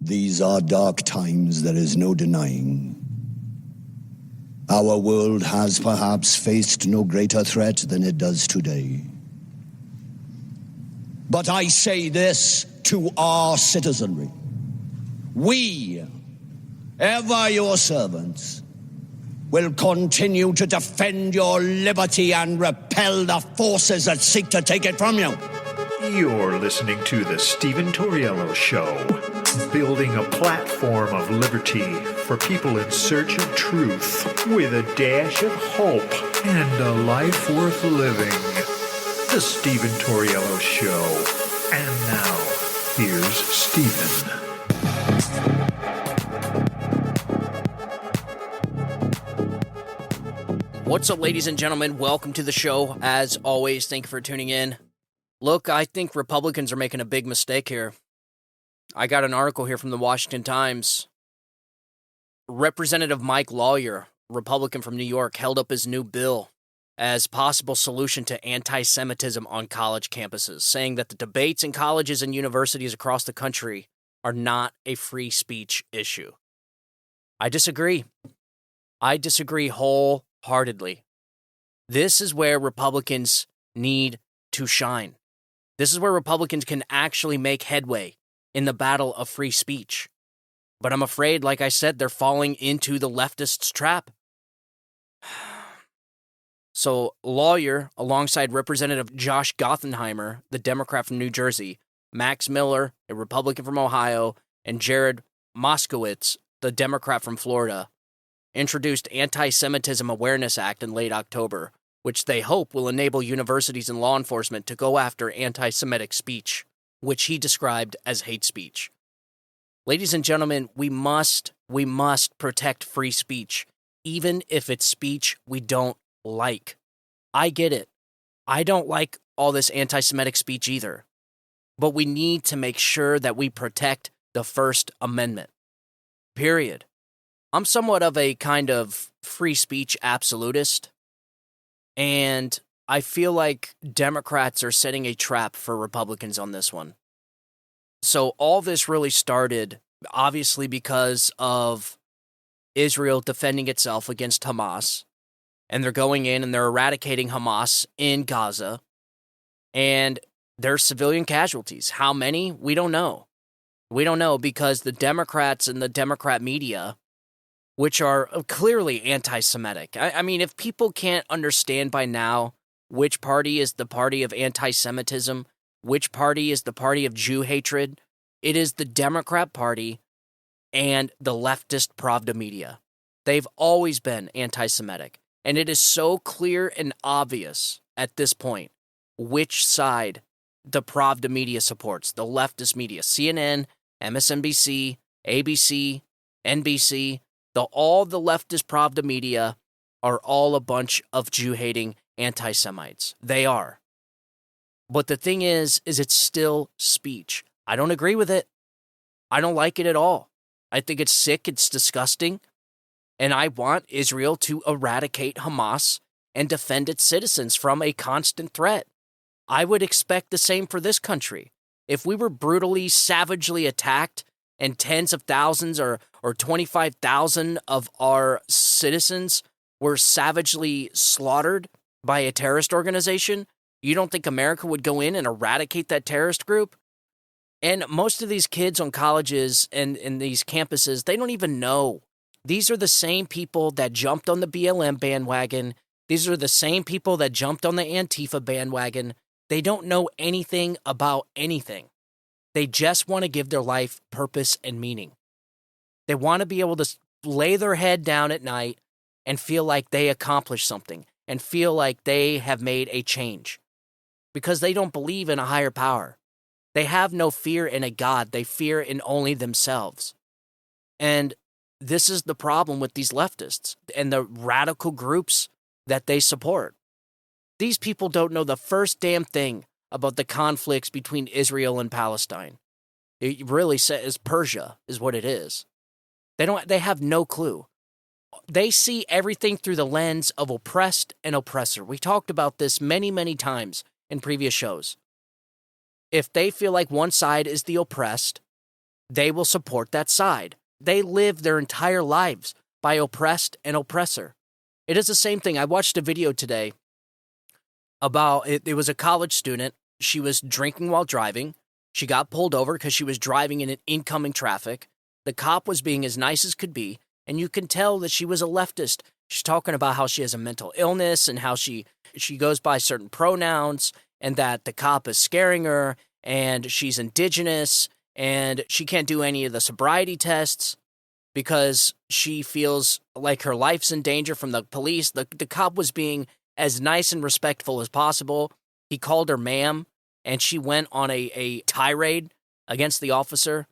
These are dark times, there is no denying. Our world has perhaps faced no greater threat than it does today. But I say this to our citizenry. We, ever your servants, will continue to defend your liberty and repel the forces that seek to take it from you. You're listening to The Stephen Torriello Show, building a platform of liberty for people in search of truth with a dash of hope and a life worth living. The Stephen Torriello Show. And now, here's Stephen. What's up, ladies and gentlemen? Welcome to the show. As always, thank you for tuning in. Look, I think Republicans are making a big mistake here. I got an article here from the Washington Times. Representative Mike Lawyer, Republican from New York, held up his new bill as possible solution to anti-Semitism on college campuses, saying that the debates in colleges and universities across the country are not a free speech issue. I disagree. I disagree wholeheartedly. This is where Republicans need to shine. This is where Republicans can actually make headway in the battle of free speech. But I'm afraid, like I said, they're falling into the leftists' trap. So, Lawyer, alongside Representative Josh Gothenheimer, the Democrat from New Jersey, Max Miller, a Republican from Ohio, and Jared Moskowitz, the Democrat from Florida, introduced Anti-Semitism Awareness Act in late October, which they hope will enable universities and law enforcement to go after anti-Semitic speech, which he described as hate speech. Ladies and gentlemen, we must protect free speech, even if it's speech we don't like. I get it. I don't like all this anti-Semitic speech either. But we need to make sure that we protect the First Amendment. Period. I'm somewhat of a kind of free speech absolutist, and I feel like Democrats are setting a trap for Republicans on this one. So all this really started, obviously, because of Israel defending itself against Hamas, and they're going in and they're eradicating Hamas in Gaza, and there's civilian casualties. How many? We don't know. We don't know because the Democrats and the Democrat media, which are clearly anti-Semitic. I mean, if people can't understand by now which party is the party of anti-Semitism, which party is the party of Jew hatred, it is the Democrat Party and the leftist Pravda media. They've always been anti-Semitic. And it is so clear and obvious at this point which side the Pravda media supports, the leftist media, CNN, MSNBC, ABC, NBC, all the leftist Pravda media are all a bunch of Jew-hating anti-Semites. They are. But the thing is it's still speech. I don't agree with it. I don't like it at all. I think it's sick, it's disgusting, and I want Israel to eradicate Hamas and defend its citizens from a constant threat. I would expect the same for this country. If we were brutally, savagely attacked and tens of thousands or 25,000 of our citizens were savagely slaughtered by a terrorist organization, you don't think America would go in and eradicate that terrorist group? And most of these kids on colleges and in these campuses, they don't even know. These are the same people that jumped on the BLM bandwagon. These are the same people that jumped on the Antifa bandwagon. They don't know anything about anything. They just want to give their life purpose and meaning. They want to be able to lay their head down at night and feel like they accomplished something and feel like they have made a change because they don't believe in a higher power. They have no fear in a God. They fear in only themselves. And this is the problem with these leftists and the radical groups that they support. These people don't know the first damn thing about the conflicts between Israel and Palestine. It really says Persia is what it is. They have no clue. They see everything through the lens of oppressed and oppressor. We talked about this many, many times in previous shows. If they feel like one side is the oppressed, they will support that side. They live their entire lives by oppressed and oppressor. It is the same thing. I watched a video today about it was a college student. She was drinking while driving. She got pulled over because she was driving in an incoming traffic. The cop was being as nice as could be, and you can tell that she was a leftist. She's talking about how she has a mental illness and how she goes by certain pronouns and that the cop is scaring her and she's indigenous and she can't do any of the sobriety tests because she feels like her life's in danger from the police. The cop was being as nice and respectful as possible. He called her ma'am, and she went on a tirade against the officer.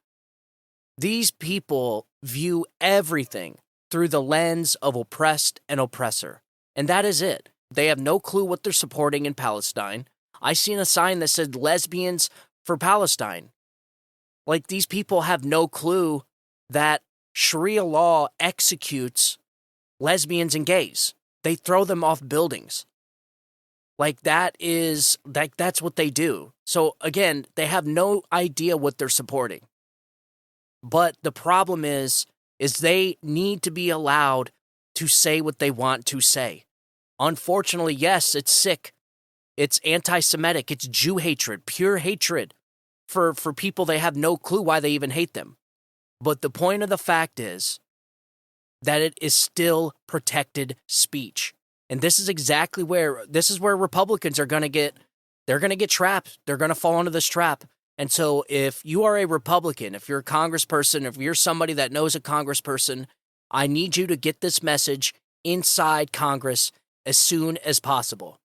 These people view everything through the lens of oppressed and oppressor, and that is it. They have no clue what they're supporting in Palestine. I seen a sign that said lesbians for Palestine. Like, these people have no clue that Sharia law executes lesbians and gays. They throw them off buildings. Like, that's what they do. So again, they have no idea what they're supporting. But the problem is they need to be allowed to say what they want to say. Unfortunately, yes, it's sick. It's anti-Semitic. It's Jew hatred, pure hatred for people they have no clue why they even hate them. But the point of the fact is that it is still protected speech. And this is exactly where Republicans are going to get trapped. They're going to fall into this trap. And so if you are a Republican, if you're a congressperson, if you're somebody that knows a congressperson, I need you to get this message inside Congress as soon as possible.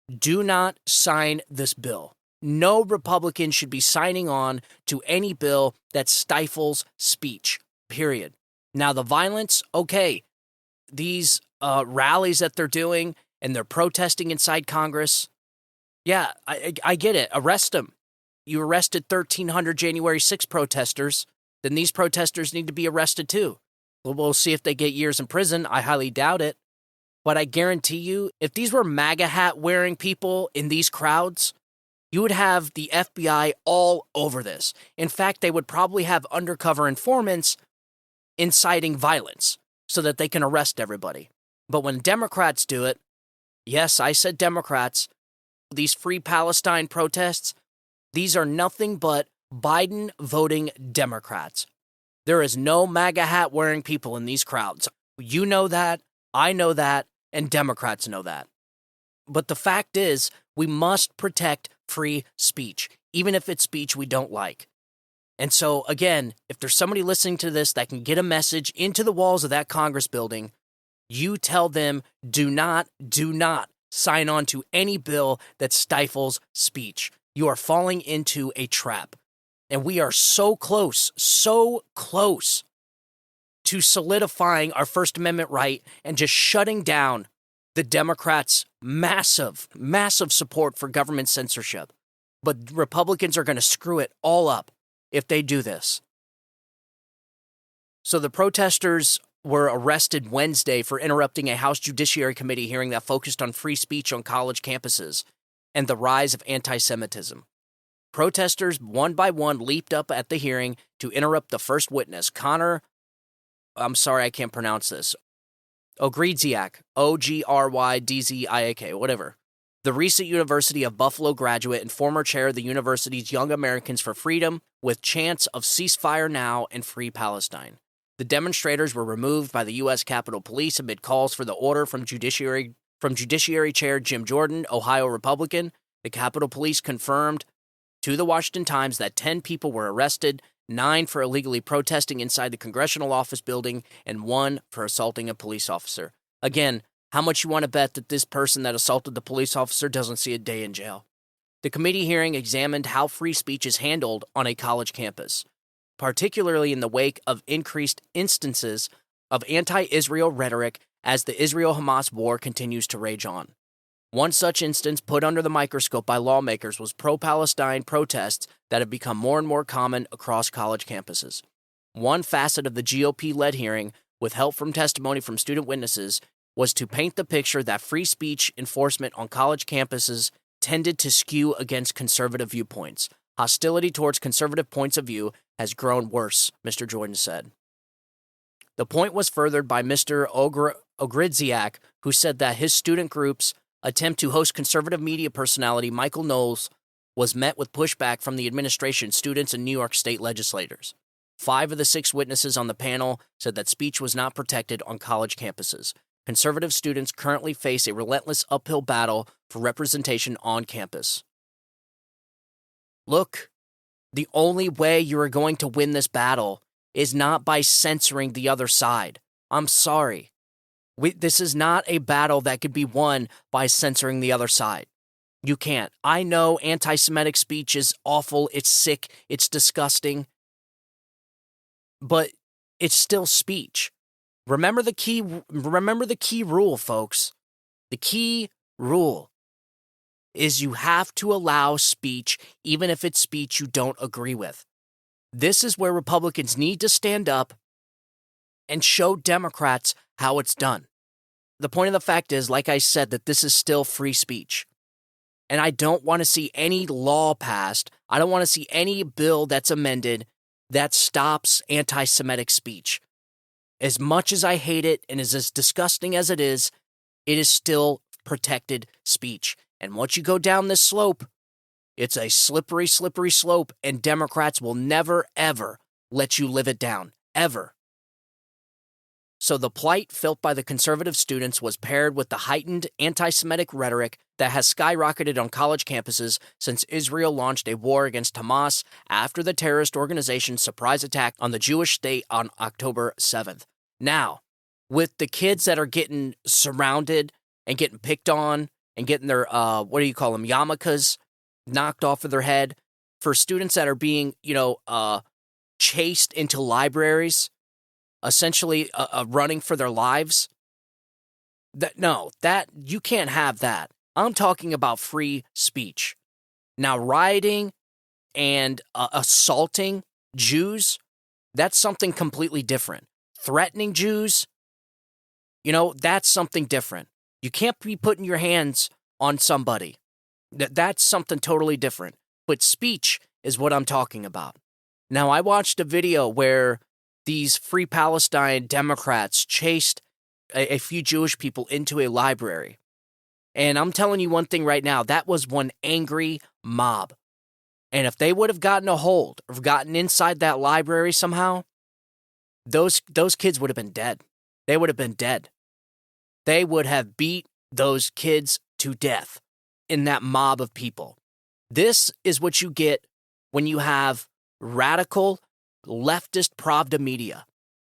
Do not sign this bill. No Republican should be signing on to any bill that stifles speech, period. Now, the violence, okay, these rallies that they're doing and they're protesting inside Congress, yeah, I get it. Arrest them. You arrested 1,300 January 6 protesters, then these protesters need to be arrested too. We'll see if they get years in prison. I highly doubt it. But I guarantee you, if these were MAGA hat wearing people in these crowds, you would have the FBI all over this. In fact, they would probably have undercover informants inciting violence so that they can arrest everybody. But when Democrats do it, yes, I said Democrats, these Free Palestine protests, these are nothing but Biden voting Democrats. There is no MAGA hat wearing people in these crowds. You know that, I know that, and Democrats know that. But the fact is, we must protect free speech, even if it's speech we don't like. And so, again, if there's somebody listening to this that can get a message into the walls of that Congress building, you tell them, do not sign on to any bill that stifles speech. You are falling into a trap. And we are so close to solidifying our First Amendment right and just shutting down the Democrats' massive support for government censorship. But Republicans are going to screw it all up if they do this. So the protesters were arrested Wednesday for interrupting a House Judiciary Committee hearing that focused on free speech on college campuses and the rise of anti-Semitism. Protesters, one by one, leaped up at the hearing to interrupt the first witness, Connor, I'm sorry, I can't pronounce this, Ogrydziak, Ogrydziak, whatever. The recent University of Buffalo graduate and former chair of the university's Young Americans for Freedom, with chants of ceasefire now and free Palestine. The demonstrators were removed by the U.S. Capitol Police amid calls for the order from Judiciary Chair Jim Jordan, Ohio Republican. The Capitol Police confirmed to the Washington Times that 10 people were arrested, 9 for illegally protesting inside the congressional office building, and 1 for assaulting a police officer. Again, how much you want to bet that this person that assaulted the police officer doesn't see a day in jail? The committee hearing examined how free speech is handled on a college campus, particularly in the wake of increased instances of anti-Israel rhetoric as the Israel-Hamas war continues to rage on. One such instance put under the microscope by lawmakers was pro-Palestine protests that have become more and more common across college campuses. One facet of the GOP-led hearing, with help from testimony from student witnesses, was to paint the picture that free speech enforcement on college campuses tended to skew against conservative viewpoints. Hostility towards conservative points of view has grown worse, Mr. Jordan said. The point was furthered by Mr. Ogridziak, who said that his student group's attempt to host conservative media personality Michael Knowles was met with pushback from the administration, students, and New York state legislators. 5 of the 6 witnesses on the panel said that speech was not protected on college campuses. Conservative students currently face a relentless uphill battle for representation on campus. Look, the only way you are going to win this battle is not by censoring the other side. I'm sorry. This is not a battle that could be won by censoring the other side. You can't. I know anti-Semitic speech is awful, it's sick, it's disgusting, but it's still speech. Remember the key rule, folks. The key rule is you have to allow speech even if it's speech you don't agree with. This is where Republicans need to stand up and show Democrats how it's done. The point of the fact is, like I said, that this is still free speech. And I don't want to see any law passed. I don't want to see any bill that's amended that stops anti-Semitic speech. As much as I hate it and is as disgusting as it is still protected speech. And once you go down this slope, it's a slippery, slippery slope, and Democrats will never, ever let you live it down. Ever. So the plight felt by the conservative students was paired with the heightened anti-Semitic rhetoric that has skyrocketed on college campuses since Israel launched a war against Hamas after the terrorist organization's surprise attack on the Jewish state on October 7th. Now, with the kids that are getting surrounded and getting picked on and getting their, yarmulkes knocked off of their head, for students that are being, chased into libraries, essentially running for their lives. That you can't have that. I'm talking about free speech. Now, rioting and assaulting Jews, that's something completely different. Threatening Jews, that's something different. You can't be putting your hands on somebody. That's something totally different. But speech is what I'm talking about. Now, I watched a video where these Free Palestine Democrats chased a few Jewish people into a library. And I'm telling you one thing right now, that was one angry mob. And if they would have gotten a hold or gotten inside that library somehow, those kids would have been dead. They would have been dead. They would have beat those kids to death in that mob of people. This is what you get when you have radical leftist Pravda media.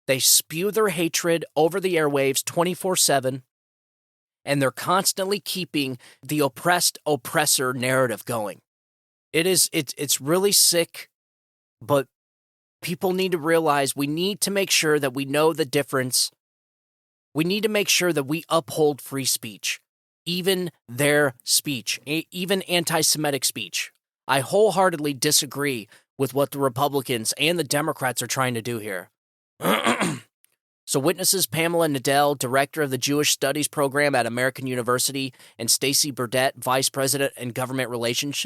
They spew their hatred over the airwaves 24/7, and they're constantly keeping the oppressed oppressor narrative going. It's really sick, but people need to realize we need to make sure that we know the difference. We need to make sure that we uphold free speech, even their speech, even anti-Semitic speech. I wholeheartedly disagree with what the Republicans and the Democrats are trying to do here. So witnesses Pamela Nadell, director of the Jewish Studies program at American University, and Stacy Burdett, vice president and government relations,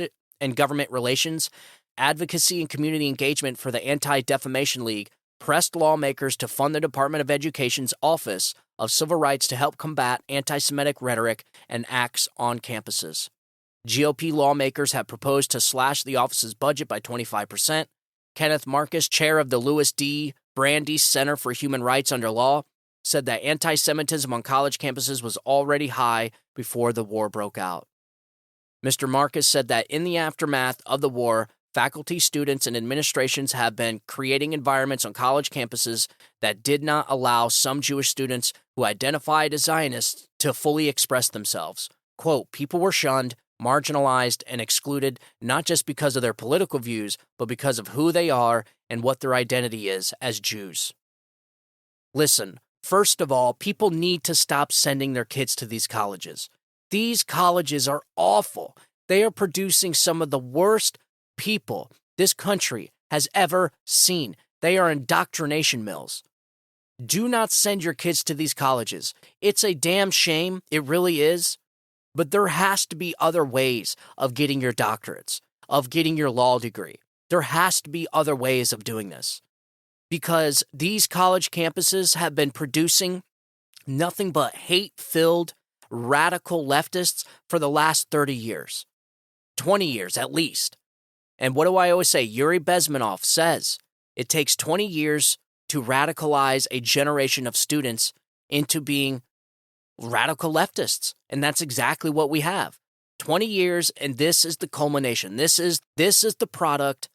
advocacy and community engagement for the Anti-Defamation League, pressed lawmakers to fund the Department of Education's Office of Civil Rights to help combat anti-Semitic rhetoric and acts on campuses. GOP lawmakers have proposed to slash the office's budget by 25%. Kenneth Marcus, chair of the Louis D. Brandeis Center for Human Rights Under Law, said that anti-Semitism on college campuses was already high before the war broke out. Mr. Marcus said that in the aftermath of the war, faculty, students, and administrations have been creating environments on college campuses that did not allow some Jewish students who identified as Zionists to fully express themselves. Quote, people were shunned, marginalized, and excluded not just because of their political views, but because of who they are and what their identity is as Jews. Listen, first of all, people need to stop sending their kids to these colleges. These colleges are awful. They are producing some of the worst people this country has ever seen. They are indoctrination mills. Do not send your kids to these colleges. It's a damn shame. It really is. But there has to be other ways of getting your doctorates, of getting your law degree. There has to be other ways of doing this because these college campuses have been producing nothing but hate-filled, radical leftists for the last 30 years, 20 years at least. And what do I always say? Yuri Bezmenov says it takes 20 years to radicalize a generation of students into being radical leftists. And that's exactly what we have. 20 years, and this is the culmination. This is the product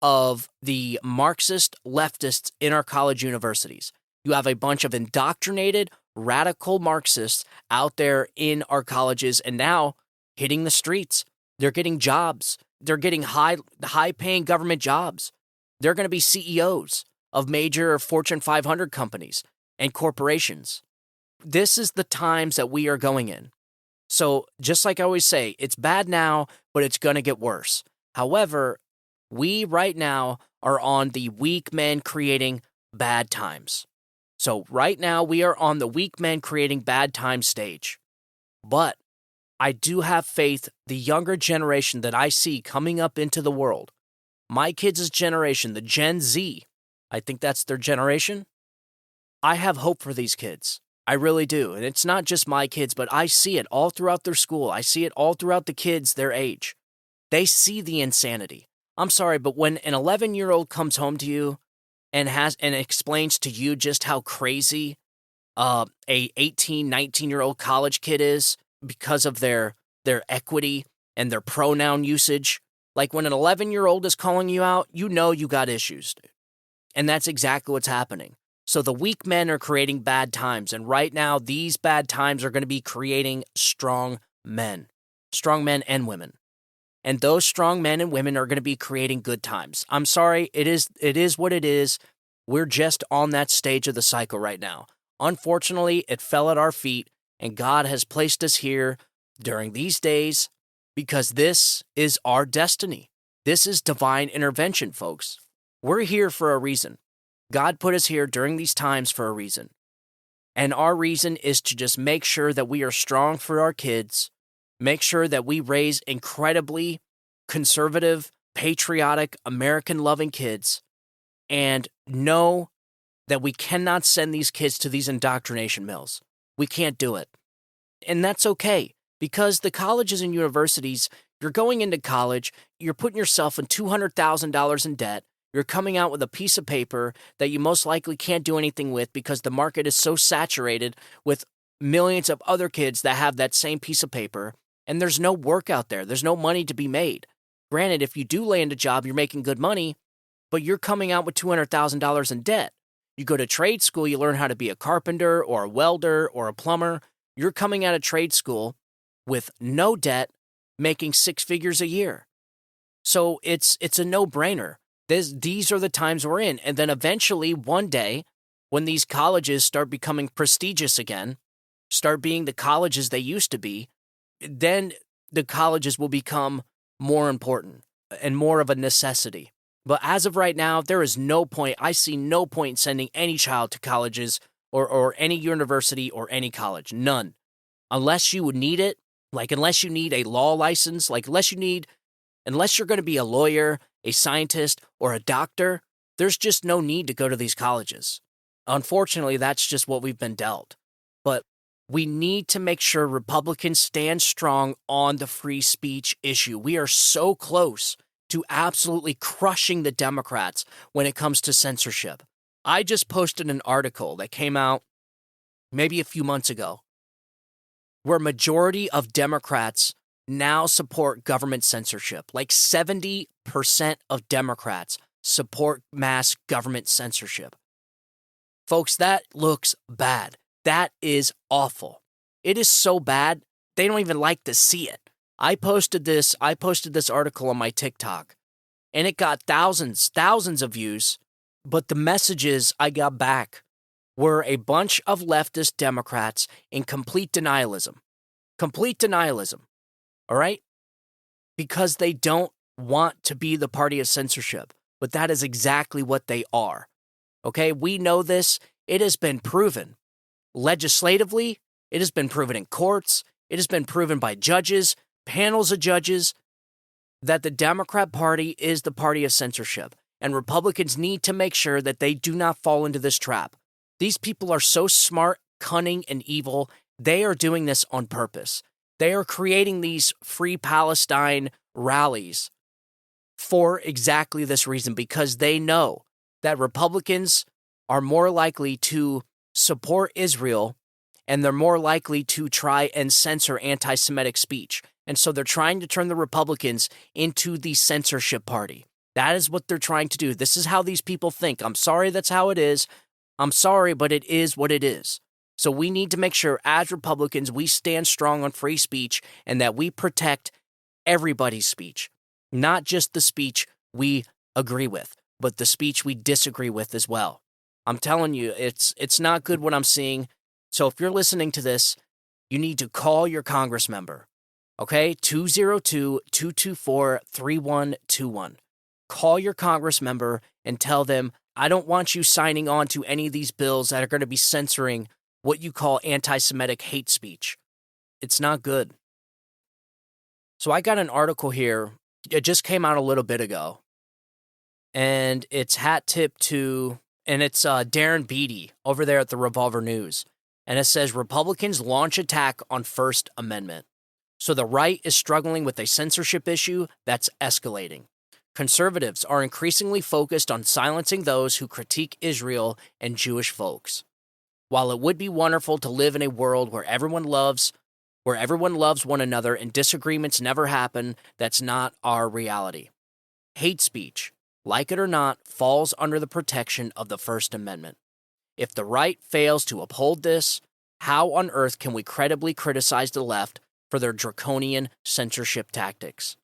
of the Marxist leftists in our college universities. You have a bunch of indoctrinated, radical Marxists out there in our colleges and now hitting the streets. They're getting jobs. They're getting high-paying government jobs. They're going to be CEOs of major Fortune 500 companies and corporations. This is the times that we are going in. So just like I always say, it's bad now, but it's going to get worse. However, we right now are on the weak men creating bad times. So right now we are on the weak men creating bad times stage. But I do have faith the younger generation that I see coming up into the world, my kids' generation, the Gen Z, I think that's their generation. I have hope for these kids. I really do. And it's not just my kids, but I see it all throughout their school. I see it all throughout the kids their age. They see the insanity. I'm sorry, but when an 11-year-old comes home to you and explains to you just how crazy a 18, 19-year-old college kid is because of their equity and their pronoun usage, like when an 11-year-old is calling you out, you know you got issues. And that's exactly what's happening. So the weak men are creating bad times, and right now these bad times are going to be creating strong men and women. And those strong men and women are going to be creating good times. I'm sorry, it is what it is. We're just on that stage of the cycle right now. Unfortunately, it fell at our feet, and God has placed us here during these days because this is our destiny. This is divine intervention, folks. We're here for a reason. God put us here during these times for a reason. And our reason is to just make sure that we are strong for our kids, make sure that we raise incredibly conservative, patriotic, American-loving kids, and know that we cannot send these kids to these indoctrination mills. We can't do it. And that's okay, because the colleges and universities, you're going into college, you're putting yourself in $200,000 in debt, you're coming out with a piece of paper that you most likely can't do anything with because the market is so saturated with millions of other kids that have that same piece of paper, and there's no work out there. There's no money to be made. Granted, if you do land a job, you're making good money, but you're coming out with $200,000 in debt. You go to trade school, you learn how to be a carpenter or a welder or a plumber. You're coming out of trade school with no debt, making six figures a year. So it's a no-brainer. These are the times we're in. And then eventually, one day, when these colleges start becoming prestigious again, start being the colleges they used to be, then the colleges will become more important and more of a necessity. But as of right now, there is no point. I see no point in sending any child to colleges or any university or any college. None. Unless you would need it, like unless you need a law license, like unless you're going to be a lawyer, a scientist, or a doctor, there's just no need to go to these colleges. Unfortunately, that's just what we've been dealt. But we need to make sure Republicans stand strong on the free speech issue. We are so close to absolutely crushing the Democrats when it comes to censorship. I just posted an article that came out maybe a few months ago where majority of Democrats now support government censorship. Like 70% of Democrats support mass government censorship. Folks, that looks bad. That is awful. It is so bad, they don't even like to see it. I posted this article on my TikTok, and it got thousands of views, but the messages I got back were a bunch of leftist Democrats in complete denialism. Complete denialism. All right? Because they don't want to be the party of censorship, but that is exactly what they are. Okay? We know this. It has been proven. Legislatively, it has been proven in courts. It has been proven by judges, panels of judges. that the Democrat Party is the party of censorship, and Republicans need to make sure that they do not fall into this trap. These people are so smart, cunning, and evil. They are doing this on purpose. They are creating these Free Palestine rallies for exactly this reason, because they know that Republicans are more likely to support Israel and they're more likely to try and censor anti-Semitic speech. And so they're trying to turn the Republicans into the censorship party. That is what they're trying to do. This is how these people think. I'm sorry that's how it is. I'm sorry, but it is what it is. So we need to make sure as Republicans we stand strong on free speech and that we protect everybody's speech, not just the speech we agree with, but the speech we disagree with as well. I'm telling you, it's not good what I'm seeing. So if you're listening to this, you need to call your Congress member, okay? 202-224-3121. Call your Congress member and tell them, I don't want you signing on to any of these bills that are going to be censoring what you call anti-Semitic hate speech. It's not good. So I got an article here. It just came out a little bit ago. And it's hat tip to, and it's Darren Beattie over there at the Revolver News. And it says, Republicans launch attack on First Amendment. So the right is struggling with a censorship issue that's escalating. Conservatives are increasingly focused on silencing those who critique Israel and Jewish folks. While it would be wonderful to live in a world where everyone loves one another and disagreements never happen, that's not our reality. Hate speech, like it or not, falls under the protection of the First Amendment. If the right fails to uphold this, how on earth can we credibly criticize the left for their draconian censorship tactics?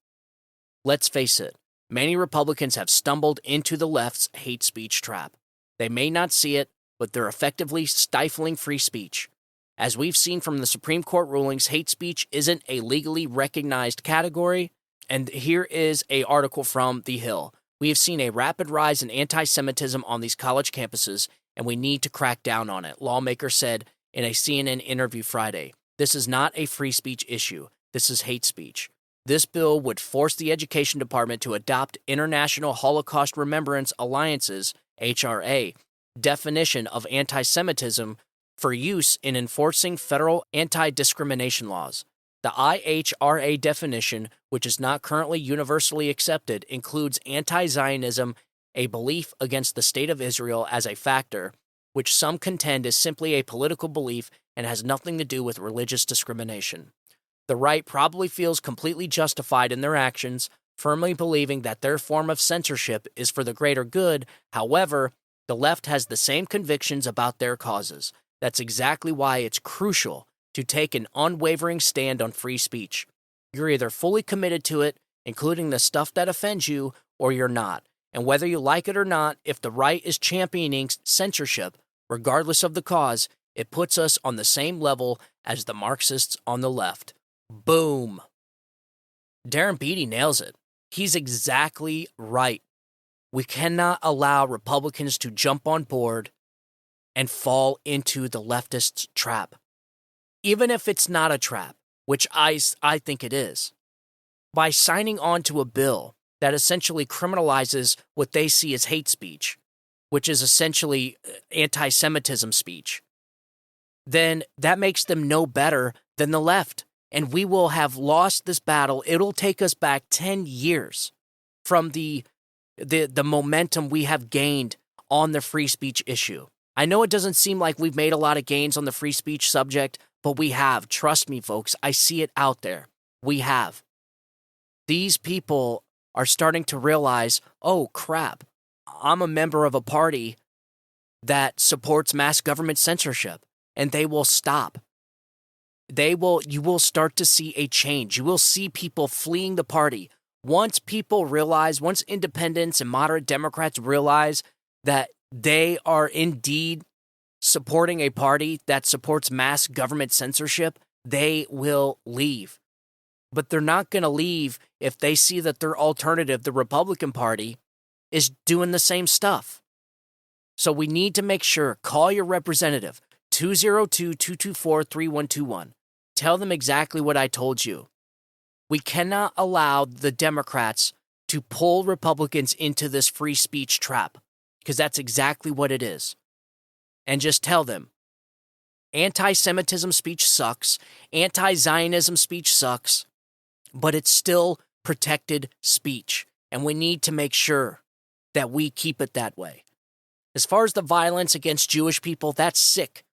Let's face it, many Republicans have stumbled into the left's hate speech trap. They may not see it, but they're effectively stifling free speech. As we've seen from the Supreme Court rulings, hate speech isn't a legally recognized category. And here is an article from The Hill. We have seen a rapid rise in anti-Semitism on these college campuses, and we need to crack down on it, lawmakers said in a CNN interview Friday. This is not a free speech issue. This is hate speech. This bill would force the Education Department to adopt International Holocaust Remembrance Alliance's, HRA, definition of anti-Semitism for use in enforcing federal anti-discrimination laws. The IHRA definition, which is not currently universally accepted, includes anti-Zionism, a belief against the state of Israel as a factor, which some contend is simply a political belief and has nothing to do with religious discrimination. The right probably feels completely justified in their actions, firmly believing that their form of censorship is for the greater good. However, the left has the same convictions about their causes. That's exactly why it's crucial to take an unwavering stand on free speech. You're either fully committed to it, including the stuff that offends you, or you're not. And whether you like it or not, if the right is championing censorship, regardless of the cause, it puts us on the same level as the Marxists on the left. Boom. Darren Beattie nails it. He's exactly right. We cannot allow Republicans to jump on board and fall into the leftists' trap. Even if it's not a trap, which I think it is. By signing on to a bill that essentially criminalizes what they see as hate speech, which is essentially anti-Semitism speech, then that makes them no better than the left. And we will have lost this battle. It'll take us back 10 years from the momentum we have gained on the free speech issue. I know it doesn't seem like we've made a lot of gains on the free speech subject, but we have. Trust me, folks. I see it out there. We have. These people are starting to realize, oh, crap, I'm a member of a party that supports mass government censorship, and they will stop. You will start to see a change. You will see people fleeing the party. Once independents and moderate Democrats realize that they are indeed supporting a party that supports mass government censorship, they will leave. But they're not going to leave if they see that their alternative, the Republican Party, is doing the same stuff. So we need to make sure, call your representative, 202-224-3121. Tell them exactly what I told you. We cannot allow the Democrats to pull Republicans into this free speech trap, because that's exactly what it is. And just tell them, anti-Semitism speech sucks, anti-Zionism speech sucks, but it's still protected speech, and we need to make sure that we keep it that way. As far as the violence against Jewish people, that's sick.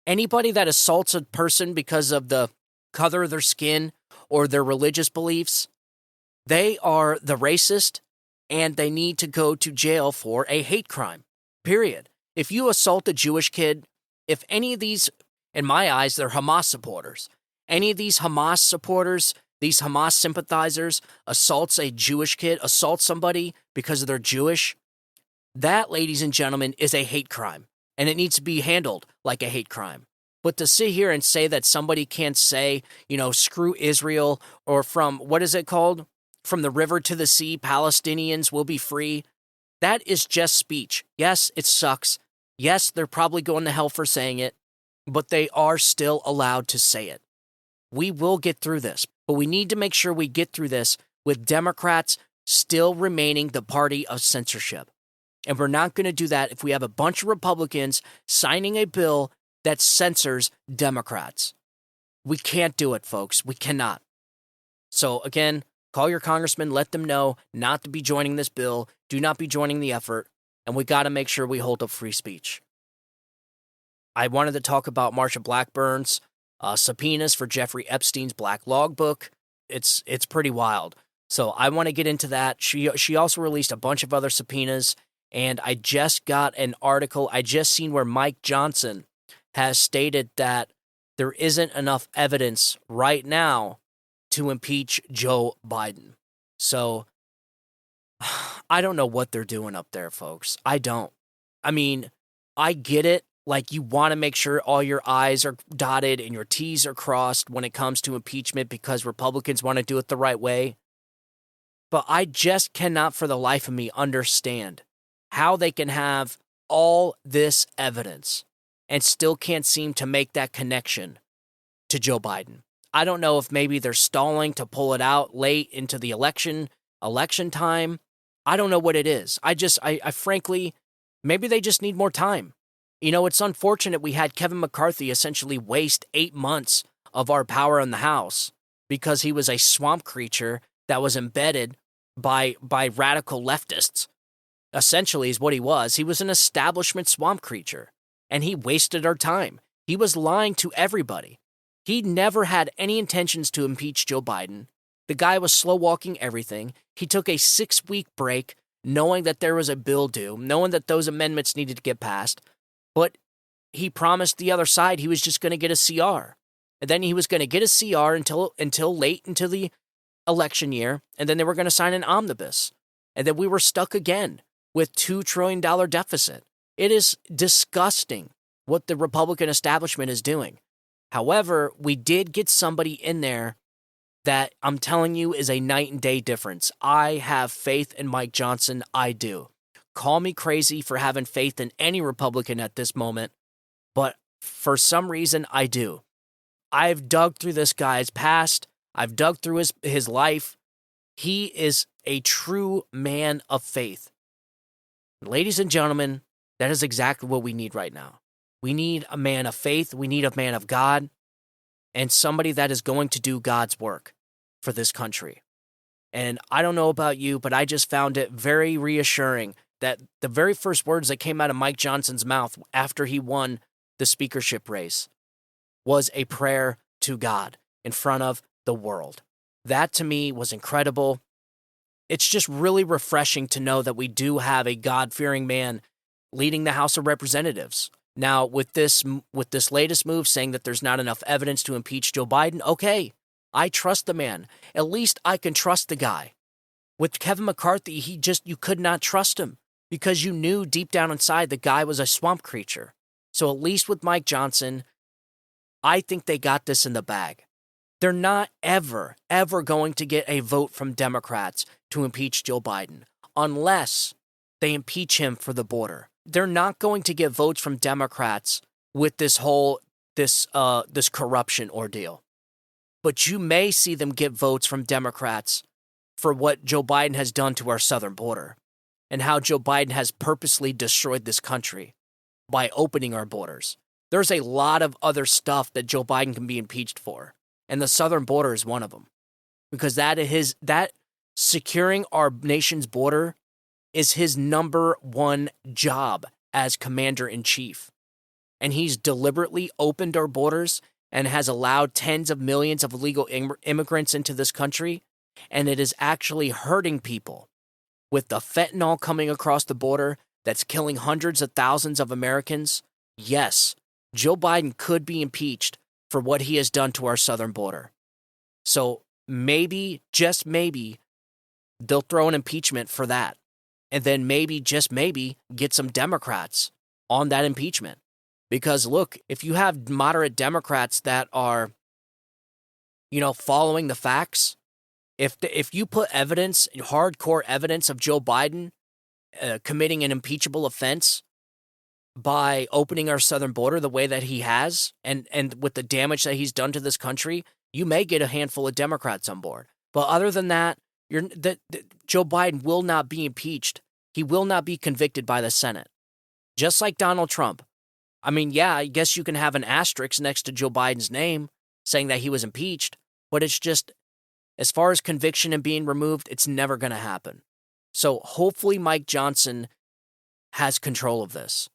Anybody that assaults a person because of the color of their skin or their religious beliefs, they are the racist, and they need to go to jail for a hate crime, period. If you assault a Jewish kid, if any of these, in my eyes, they're Hamas supporters, any of these Hamas supporters, these Hamas sympathizers, assaults a Jewish kid, assaults somebody because they're Jewish, that, ladies and gentlemen, is a hate crime, and it needs to be handled like a hate crime. But to sit here and say that somebody can't say, screw Israel, or from, what is it called? From the river to the sea, Palestinians will be free. That is just speech. Yes, it sucks. Yes, they're probably going to hell for saying it, but they are still allowed to say it. We will get through this, but we need to make sure we get through this with Democrats still remaining the party of censorship. And we're not going to do that if we have a bunch of Republicans signing a bill that censors Democrats. We can't do it, folks. We cannot. So again, call your congressman, let them know not to be joining this bill. Do not be joining the effort. And we got to make sure we hold up free speech. I wanted to talk about Marsha Blackburn's subpoenas for Jeffrey Epstein's Black Logbook. It's pretty wild. So I want to get into that. She also released a bunch of other subpoenas. And I just got an article, I just seen where Mike Johnson has stated that there isn't enough evidence right now to impeach Joe Biden. So I don't know what they're doing up there, folks. I don't. I mean, I get it. Like, you want to make sure all your I's are dotted and your T's are crossed when it comes to impeachment because Republicans want to do it the right way. But I just cannot for the life of me understand how they can have all this evidence and still can't seem to make that connection to Joe Biden. I don't know if maybe they're stalling to pull it out late into the election time. I don't know what it is. I frankly, maybe they just need more time. It's unfortunate we had Kevin McCarthy essentially waste 8 months of our power in the House because he was a swamp creature that was embedded by radical leftists. Essentially is what he was. He was an establishment swamp creature, and he wasted our time. He was lying to everybody. He never had any intentions to impeach Joe Biden. The guy was slow-walking everything. He took a 6-week break, knowing that there was a bill due, knowing that those amendments needed to get passed, but he promised the other side he was just going to get a CR. And then he was going to get a CR until late into the election year, and then they were going to sign an omnibus. And then we were stuck again with $2 trillion deficit. It is disgusting what the Republican establishment is doing. However, we did get somebody in there that I'm telling you is a night and day difference. I have faith in Mike Johnson. I do. Call me crazy for having faith in any Republican at this moment, but for some reason I do. I've dug through this guy's past. I've dug through his life. He is a true man of faith. Ladies and gentlemen, that is exactly what we need right now. We need a man of faith. We need a man of God and somebody that is going to do God's work for this country. And I don't know about you, but I just found it very reassuring that the very first words that came out of Mike Johnson's mouth after he won the speakership race was a prayer to God in front of the world. That to me was incredible. It's just really refreshing to know that we do have a God-fearing man leading the House of Representatives. Now, with this latest move saying that there's not enough evidence to impeach Joe Biden, okay, I trust the man. At least I can trust the guy. With Kevin McCarthy, you could not trust him because you knew deep down inside the guy was a swamp creature. So at least with Mike Johnson, I think they got this in the bag. They're not ever going to get a vote from Democrats to impeach Joe Biden unless they impeach him for the border. They're not going to get votes from Democrats with this corruption ordeal. but you may see them get votes from Democrats for what Joe Biden has done to our southern border and how Joe Biden has purposely destroyed this country by opening our borders. There's a lot of other stuff that Joe Biden can be impeached for, and the southern border is one of them, because that securing our nation's border is his number one job as commander-in-chief. And he's deliberately opened our borders and has allowed tens of millions of illegal immigrants into this country, and it is actually hurting people. With the fentanyl coming across the border that's killing hundreds of thousands of Americans, yes, Joe Biden could be impeached for what he has done to our southern border. So maybe, just maybe, they'll throw an impeachment for that. And then maybe, just maybe, get some Democrats on that impeachment. Because look, if you have moderate Democrats that are, following the facts, if you put evidence, hardcore evidence of Joe Biden committing an impeachable offense by opening our southern border the way that he has, and with the damage that he's done to this country, you may get a handful of Democrats on board. But other than that, Joe Biden will not be impeached. He will not be convicted by the Senate. Just like Donald Trump. I mean, yeah, I guess you can have an asterisk next to Joe Biden's name saying that he was impeached, but it's just, as far as conviction and being removed, it's never going to happen. So hopefully Mike Johnson has control of this.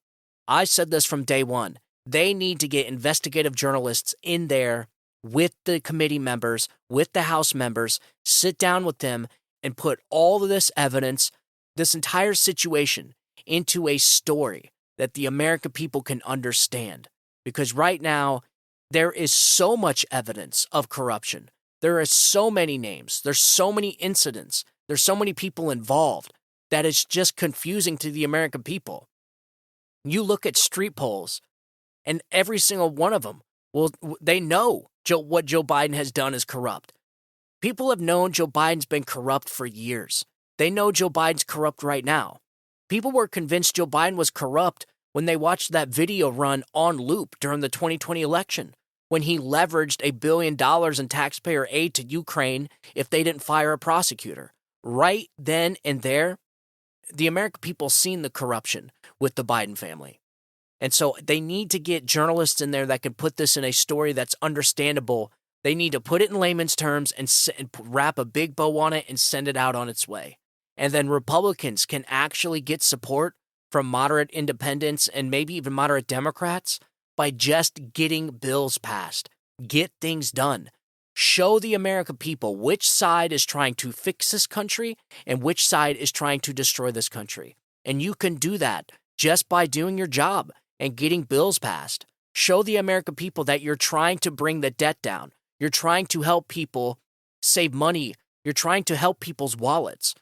I said this from day one. They need to get investigative journalists in there with the committee members, with the House members, sit down with them and put all of this evidence, this entire situation, into a story that the American people can understand. Because right now, there is so much evidence of corruption. There are so many names. There's so many incidents. There's so many people involved that it's just confusing to the American people. You look at street polls, and every single one of them, they know what Joe Biden has done is corrupt. People have known Joe Biden's been corrupt for years. They know Joe Biden's corrupt right now. People were convinced Joe Biden was corrupt when they watched that video run on loop during the 2020 election, when he leveraged $1 billion in taxpayer aid to Ukraine if they didn't fire a prosecutor. Right then and there, the American people seen the corruption with the Biden family. And so they need to get journalists in there that can put this in a story that's understandable. They need to put it in layman's terms and wrap a big bow on it and send it out on its way. And then Republicans can actually get support from moderate independents and maybe even moderate Democrats by just getting bills passed. Get things done. Show the American people which side is trying to fix this country and which side is trying to destroy this country. And you can do that just by doing your job and getting bills passed. Show the American people that you're trying to bring the debt down. You're trying to help people save money. You're trying to help people's wallets.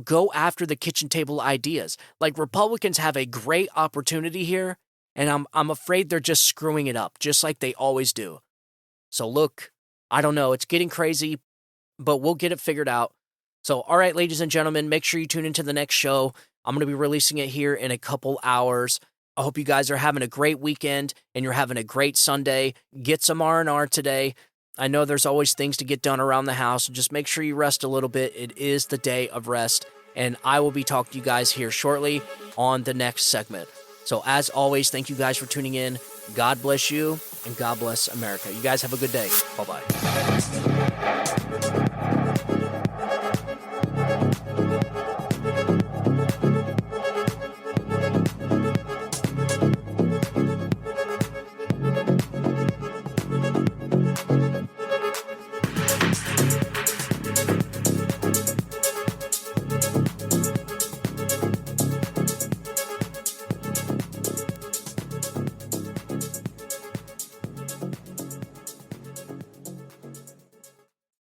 Go after the kitchen table ideas. Like, Republicans have a great opportunity here, and I'm afraid they're just screwing it up, just like they always do. So look, I don't know. It's getting crazy, but we'll get it figured out. So, all right, ladies and gentlemen, make sure you tune into the next show. I'm going to be releasing it here in a couple hours. I hope you guys are having a great weekend and you're having a great Sunday. Get some R&R today. I know there's always things to get done around the house. Just make sure you rest a little bit. It is the day of rest. And I will be talking to you guys here shortly on the next segment. So as always, thank you guys for tuning in. God bless you and God bless America. You guys have a good day. Bye-bye.